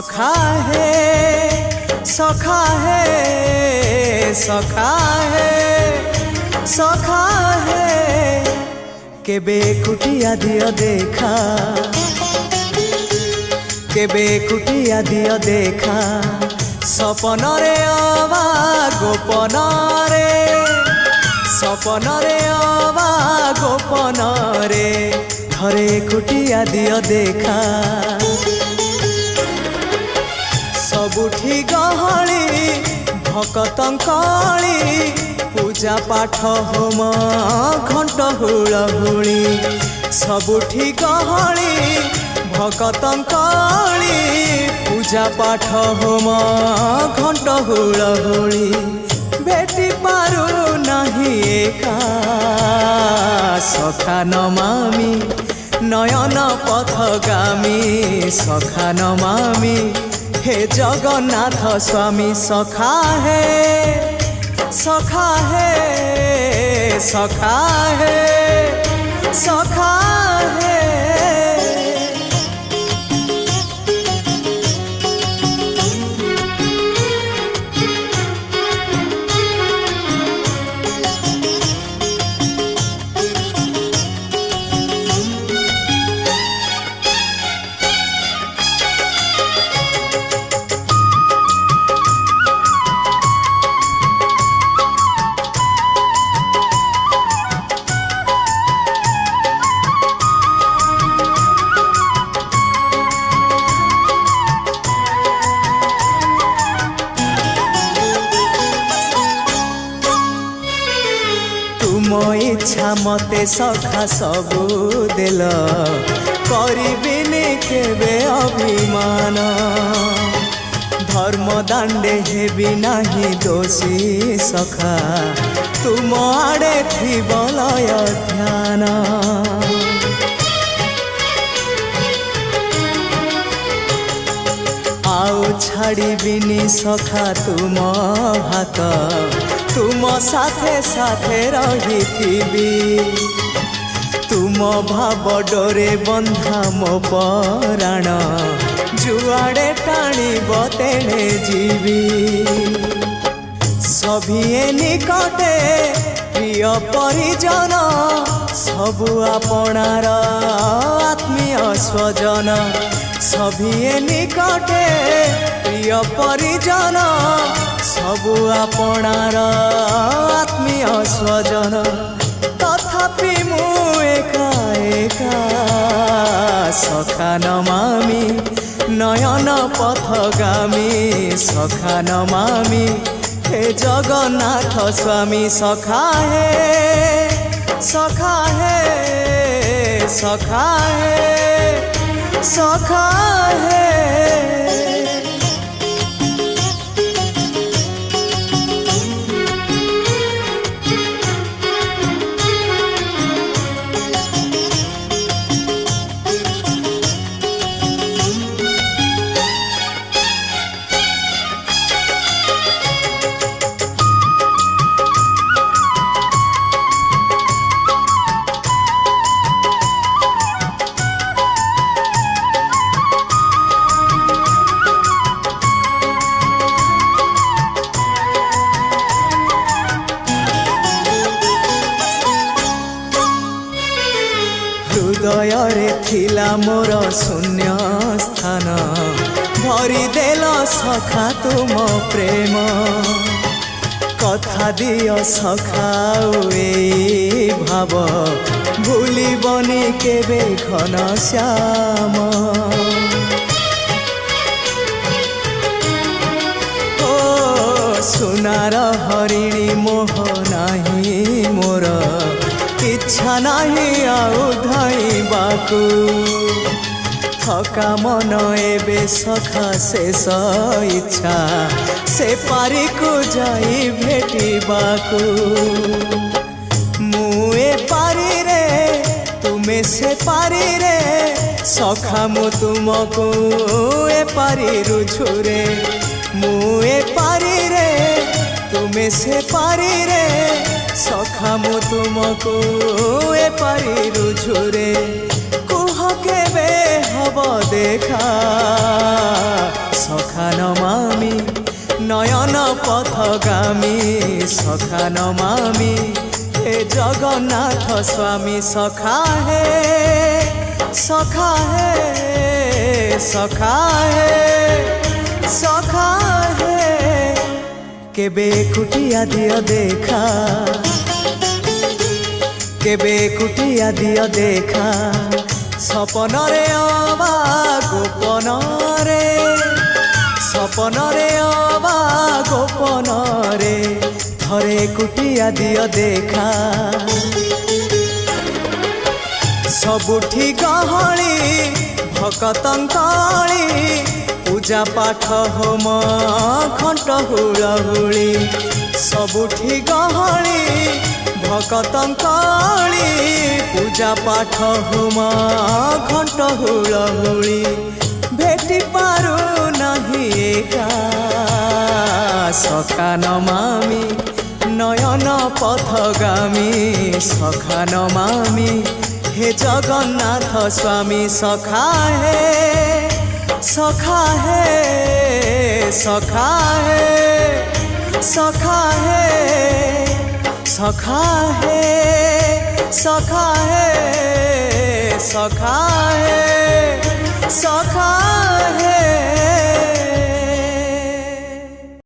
सखा है सखा है सखा है सखा है केबे कुटिया दियो देखा केबे कुटिया दियो देखा सपनरे अबा गोपनरे सपनरे अबा गोपनरे घरे कुटिया दियो देखा सबुठी गहली भकतंकली पूजा पाठ होम घंट हुलहुली सबुठी गहली भकतंकली पूजा पाठ होम घंट हुलहुली भेटी पारु नहीं एका सखा नमामि नयन पथगामी सखा नमामि हे जगन्नाथ स्वामी सखा है सखा है सखा है सखा है। तुम इच्छा मते सखा सबू देल करिबिनी केबे अभिमान धर्म दांडे हेबी नाही दोषी सखा तुम आड़े थी बलय ध्यान आउ छाड़िबिनी सखा तुम हाथ तुम साथे साथे रही तुम भाव डोरे बंधा मो पराण जुआड़े टाणीब तेणे जीवी सभिए निकटे प्रिय परिजन सबु आपणार आत्मीय स्वजन सभिए निकटे प्रिय परिजन सबु आपणार आत्मीय स्वजन तथापि मु एका एका सखा नमामि नयन पथगामी सखा नमामि हे जगन्नाथ स्वामी सखा है सखा है सखा है सखा है। हृदय थिला मोर शून्य स्थान भरी देल सखा तुम प्रेम कथा दियो सखा ए भाव भूलिबनी केबे घन श्याम ओ सुनार हरिणी मोह नाही मोर इच्छा नहीं आउ धाइबाकू थका मन एबे सखा शेष इच्छा से पारी को जाई भेटिबाकू मुए पारी रे तुमे से पारी रे सखा मु तुमको ए पारी रुझुरे मुए पारी रे तुमे से पारी रे सखा मु तुमको ए पारी रुझुरे कुह केबे हब देखा পথগামী সখা নমামি হে জগন্নাথ স্বামী সখা হে সখা হে সখা হে সখা হে কেবে কুটিয়া দিও দেখা কেবে কুটিয়া দিও দেখা স্বপনরে অবা গোপনরে স্বপনরে অবা গোপনরে থরে কুটিয়া দিও দেখা ସବୁଠି ଗହଳି ଭକତଙ୍କଳି ପୂଜା ପାଠ ହୋମ ଘଣ୍ଟ ହୁଳହୁଳି ସବୁଠି ଗହଳି ଭକତଙ୍କଳି ପୂଜା ପାଠ ହୋମ ଘଣ୍ଟ ହୁଳହୁଳି ଭେଟି ପାରୁ ନାହିଁ ଏକା ସଖା ନମାମି নয়ন পথগামী সখা নমামি হে জগন্নাথ স্বামী সখা হে সখা হে সখা হে সখা হে সখা হে সখা হে সখা হে সখা হে